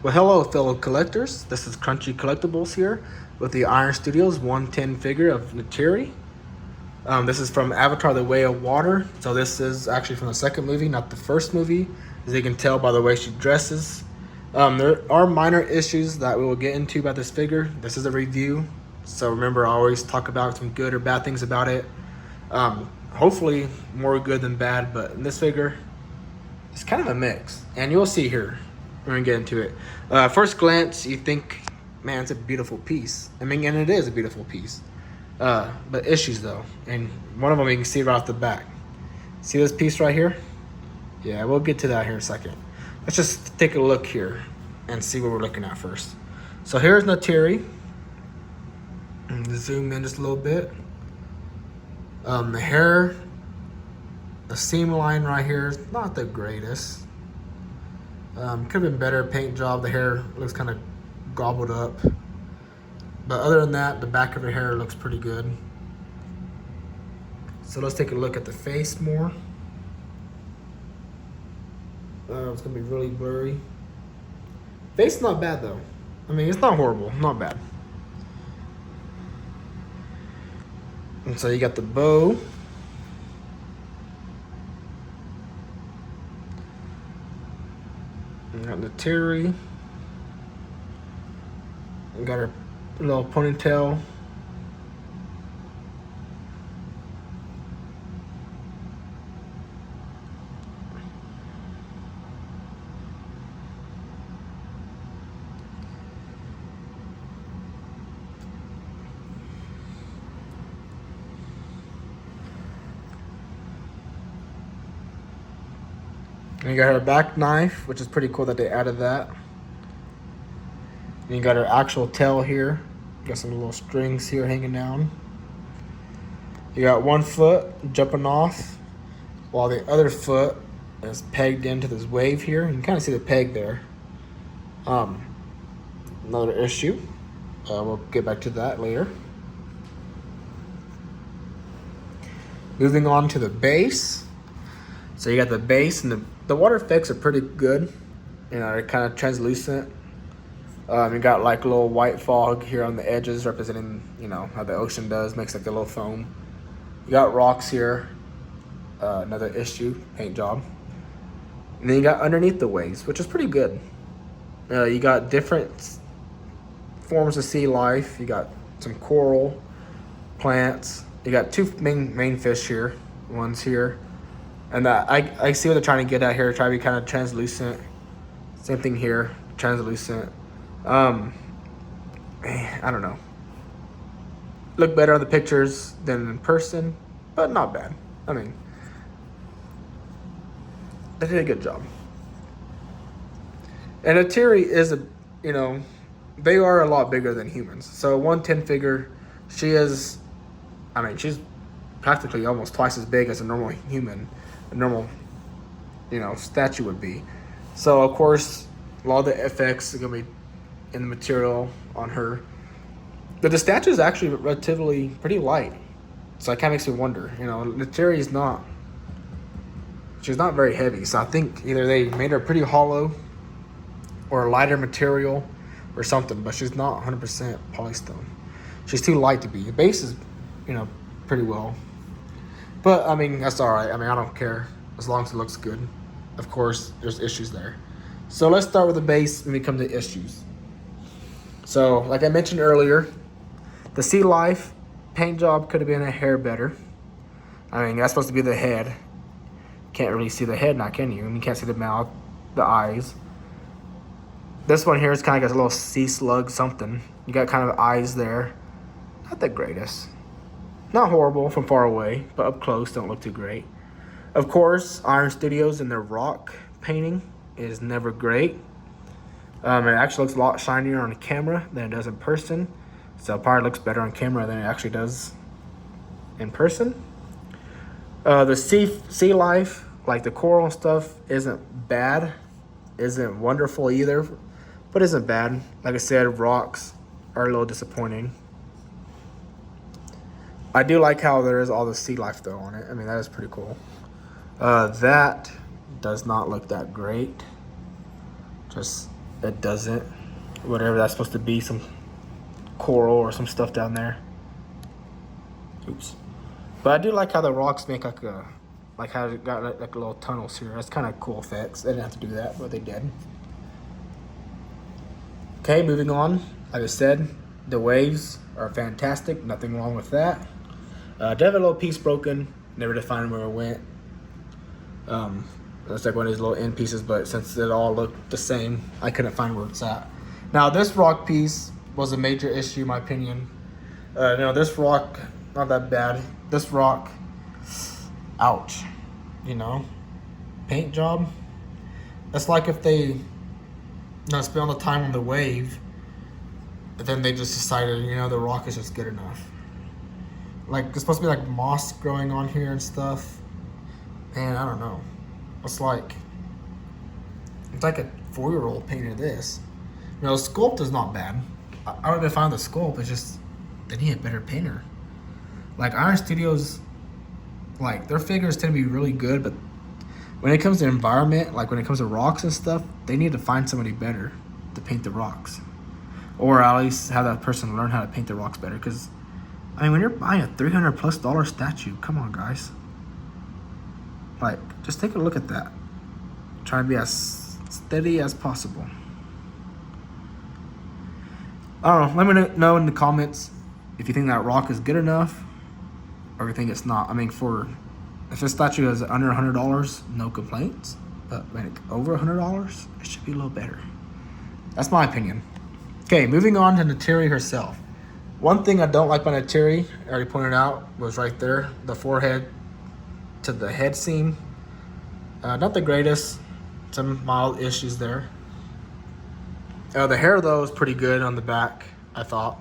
Well, hello, fellow collectors. This is Crunchy Collectibles here with the Iron Studios 110 figure of Neytiri. This is from Avatar: The Way of Water. So this is actually from the second movie, not the first movie, as you can tell by the way she dresses. There are minor issues that we will get into about this figure. This is a review, so remember, I always talk about some good or bad things about it. Hopefully more good than bad, but in this figure, it's kind of a mix, and you'll see here. We're gonna get into it. First glance, you think, man, it's a beautiful piece. I mean, and it is a beautiful piece. But issues though, and one of them you can see right off the back. See this piece right here? Yeah, we'll get to that here in a second. Let's just take a look here and see what we're looking at first. So here's Neytiri. Zoom in just a little bit. The hair, the seam line right here is not the greatest. Could have been better paint job. The hair looks kind of gobbled up. But other than that, the back of her hair looks pretty good. So let's take a look at the face more. It's gonna be really blurry. Face not bad though. I mean, it's not horrible, not bad. And so you got the bow. You got Neytiri. You got her little ponytail. And you got her back knife, which is pretty cool that they added that. And you got her actual tail here. Got some little strings here hanging down. You got one foot jumping off, while the other foot is pegged into this wave here. You can kind of see the peg there. Another issue. We'll get back to that later. Moving on to the base. So you got the base, and the water effects are pretty good. You know, they're kind of translucent. You got like a little white fog here on the edges, representing, you know, how the ocean does, makes like a little foam. You got rocks here, another issue, paint job. And then you got underneath the waves, which is pretty good. You got different forms of sea life. You got some coral, plants. You got two main fish here, one's here. And I see what they're trying to get at here, try to be kind of translucent. Same thing here, translucent. I don't know. Look better on the pictures than in person, but not bad. I mean, they did a good job. And Neytiri is you know, they are a lot bigger than humans. So 110 figure, she is, I mean, she's practically almost twice as big as a normal human, a normal, you know, statue would be. So of course, a lot of the effects are gonna be in the material on her. But the statue is actually relatively pretty light. So it kind of makes me wonder, you know, Neytiri is not, she's not very heavy. So I think either they made her pretty hollow or a lighter material or something, but she's not 100% PolyStone. She's too light to be. The base is, you know, pretty well. But I mean, that's all right. I mean, I don't care as long as it looks good. Of course, there's issues there. So let's start with the base when we come to issues. So, like I mentioned earlier, the sea life paint job could have been a hair better. I mean, that's supposed to be the head. Can't really see the head now, can you? I mean, you can't see the mouth, the eyes. This one here is kind of got a little sea slug something. You got kind of eyes there. Not the greatest. Not horrible from far away, but up close don't look too great. Of course, Iron Studios and their rock painting is never great. It actually looks a lot shinier on the camera than it does in person. So it probably looks better on camera than it actually does in person. The sea life, like the coral stuff, isn't bad. Isn't wonderful either, but isn't bad. Like I said, rocks are a little disappointing. I do like how there is all the sea life though on it. I mean, that is pretty cool. That does not look that great. Just it doesn't. Whatever that's supposed to be, some coral or some stuff down there. Oops. But I do like how the rocks make like a, like how it got like little tunnels here. That's kind of cool effects. They didn't have to do that, but they did. Okay, moving on. Like I said, the waves are fantastic. Nothing wrong with that. Did have a little piece broken. Never defined where it went. That's like one of these little end pieces, but since it all looked the same, I couldn't find where it's at. Now this rock piece was a major issue in my opinion. This rock, not that bad. This rock, ouch, paint job. That's like if they spend all the time on the wave, but then they just decided, the rock is just good enough. Like, it's supposed to be like moss growing on here and stuff. Man, I don't know. It's like a 4-year-old painted this. The sculpt is not bad. I don't even find the sculpt. It's just they need a better painter. Like Iron Studios, like their figures tend to be really good, but when it comes to environment, like when it comes to rocks and stuff, they need to find somebody better to paint the rocks, or at least have that person learn how to paint the rocks better. Because I mean, when you're buying a $300+ statue, come on, guys. Like, just take a look at that. Try to be as steady as possible. I don't know. Let me know in the comments if you think that rock is good enough or if you think it's not. I mean, if this statue is under $100, no complaints. But when it's over $100, it should be a little better. That's my opinion. Okay, moving on to Neytiri herself. One thing I don't like about Neytiri, I already pointed out, was right there, the forehead to the head seam. Not the greatest. Some mild issues there. The hair though is pretty good on the back, I thought.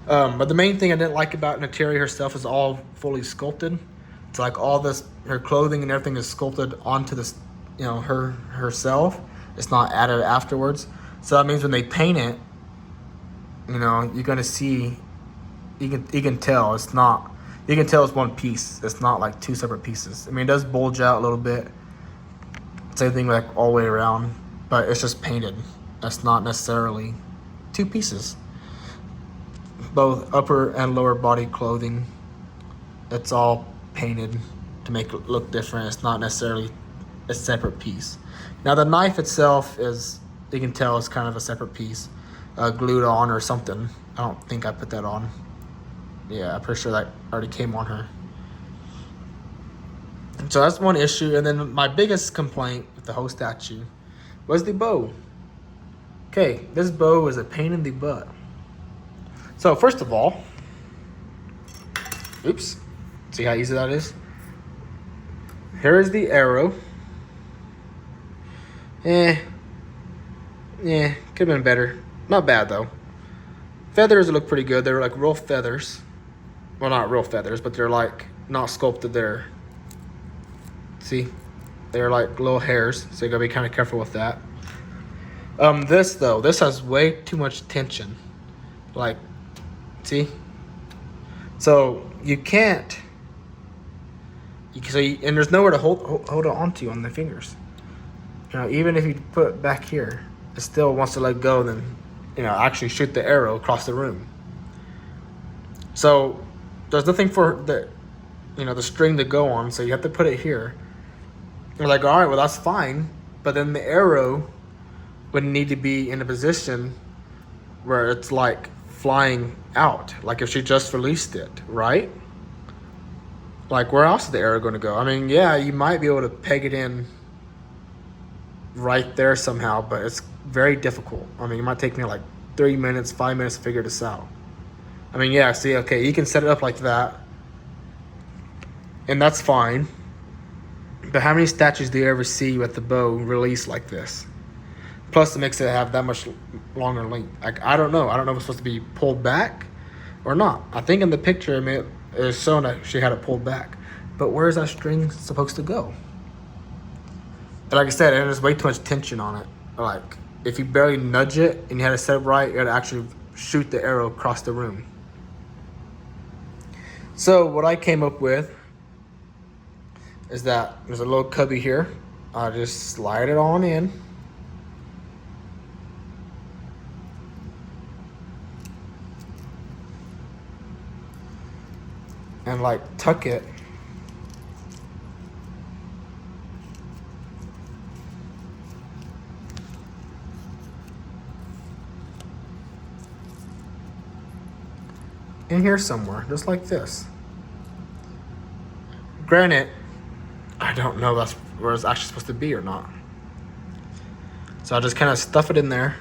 But the main thing I didn't like about Neytiri herself is all fully sculpted. It's like all this, her clothing and everything is sculpted onto this, herself. It's not added afterwards. So that means when they paint it, you're gonna see, you can tell it's not. You can tell it's one piece. It's not like two separate pieces. I mean, it does bulge out a little bit. Same thing like all the way around, but it's just painted. That's not necessarily two pieces. Both upper and lower body clothing, it's all painted to make it look different. It's not necessarily a separate piece. Now the knife itself is, you can tell it's kind of a separate piece, glued on or something. I don't think I put that on. Yeah, I'm pretty sure that already came on her. So that's one issue. And then my biggest complaint with the whole statue was the bow. Okay, this bow is a pain in the butt. So first of all, oops, see how easy that is? Here is the arrow. Could have been better. Not bad though. Feathers look pretty good. They're like real feathers. Well, not real feathers, but they're like not sculpted there. See? They're like little hairs, so you gotta be kind of careful with that. This has way too much tension. Like, see? So you can't. And there's nowhere to hold it onto on the fingers. Even if you put it back here, it still wants to let go. Then, actually shoot the arrow across the room. So there's nothing for the string to go on. So you have to put it here. You're like, all right, well that's fine. But then the arrow would need to be in a position where it's like flying out, like if she just released it, right? Like, where else is the arrow going to go? I mean, yeah, you might be able to peg it in right there somehow, but it's very difficult. I mean, it might take me like 3 minutes, 5 minutes to figure this out. I mean, yeah, see, okay, you can set it up like that, and that's fine. But how many statues do you ever see with the bow released like this? Plus, it makes it have that much longer length. Like, I don't know. I don't know if it's supposed to be pulled back or not. I think in the picture, it was shown that she had it pulled back. But where is that string supposed to go? But like I said, there's way too much tension on it. Like, if you barely nudge it and you had it set up right, you had to actually shoot the arrow across the room. So what I came up with is that there's a little cubby here. I just slide it on in. and like tuck it. In here somewhere, just like this. Granted, I don't know that's where it's actually supposed to be or not. So I'll just kind of stuff it in there.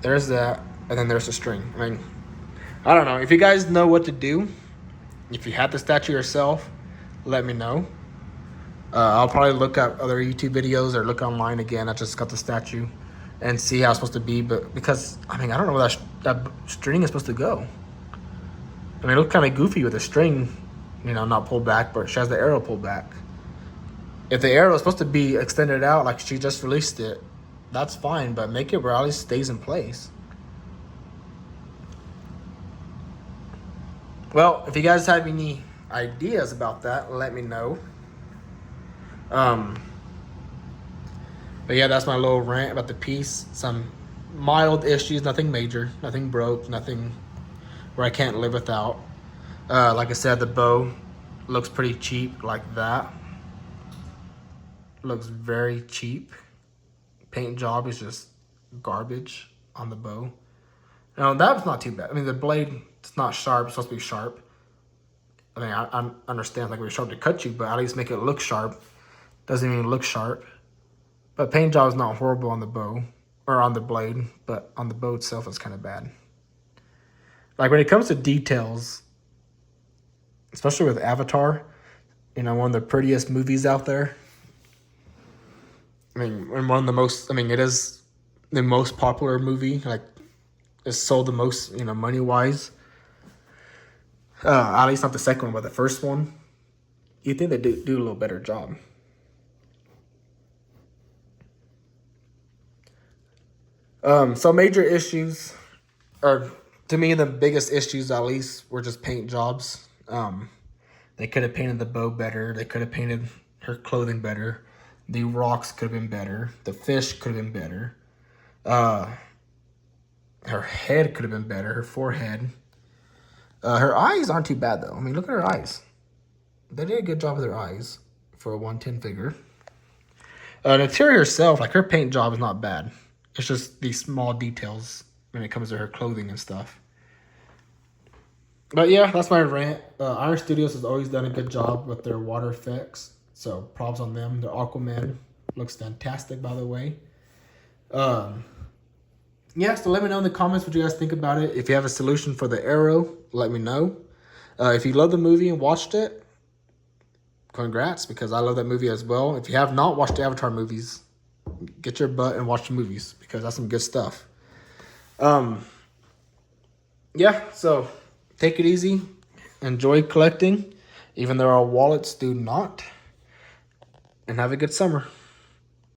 There's that, and then there's the string. I mean, I don't know. If you guys know what to do, if you have the statue yourself, let me know. I'll probably look at other YouTube videos or look online again. I just got the statue and see how it's supposed to be. But because, I mean, I don't know where that string is supposed to go. I mean, it looks kind of goofy with the string, you know, not pulled back, but she has the arrow pulled back. If the arrow is supposed to be extended out like she just released it, that's fine, but make it where at least stays in place. Well, if you guys have any ideas about that, let me know. But yeah, that's my little rant about the piece. Some mild issues, nothing major, nothing broke, nothing where I can't live without. Like I said, the bow looks pretty cheap like that. Looks very cheap. Paint job is just garbage on the bow. Now that's not too bad. I mean, the blade, it's not sharp, it's supposed to be sharp. I mean, I understand like we're sharp to cut you, but at least make it look sharp. Doesn't even look sharp. But paint job is not horrible on the bow, or on the blade, but on the bow itself it's kind of bad. Like when it comes to details, especially with Avatar, you know, one of the prettiest movies out there. I mean, and one of the most, I mean, it is the most popular movie, like it's sold the most, you know, money-wise. At least not the second one, but the first one. You think they do a little better job. So major issues, or to me the biggest issues at least, were just paint jobs. They could have painted the bow better. They could have painted her clothing better. The rocks could have been better. The fish could have been better. Her head could have been better. Her forehead. Her eyes aren't too bad though. I mean, look at her eyes. They did a good job with her eyes for a 110 figure. Neytiri herself, like her paint job is not bad. It's just these small details when it comes to her clothing and stuff. But yeah, that's my rant. Iron Studios has always done a good job with their water effects. So props on them. The Aquaman looks fantastic, by the way. Yeah, so let me know in the comments what you guys think about it. If you have a solution for the arrow, let me know. If you love the movie and watched it, congrats, because I love that movie as well. If you have not watched the Avatar movies, get your butt and watch the movies, because that's some good stuff. Yeah, so take it easy. Enjoy collecting, even though our wallets do not. And have a good summer.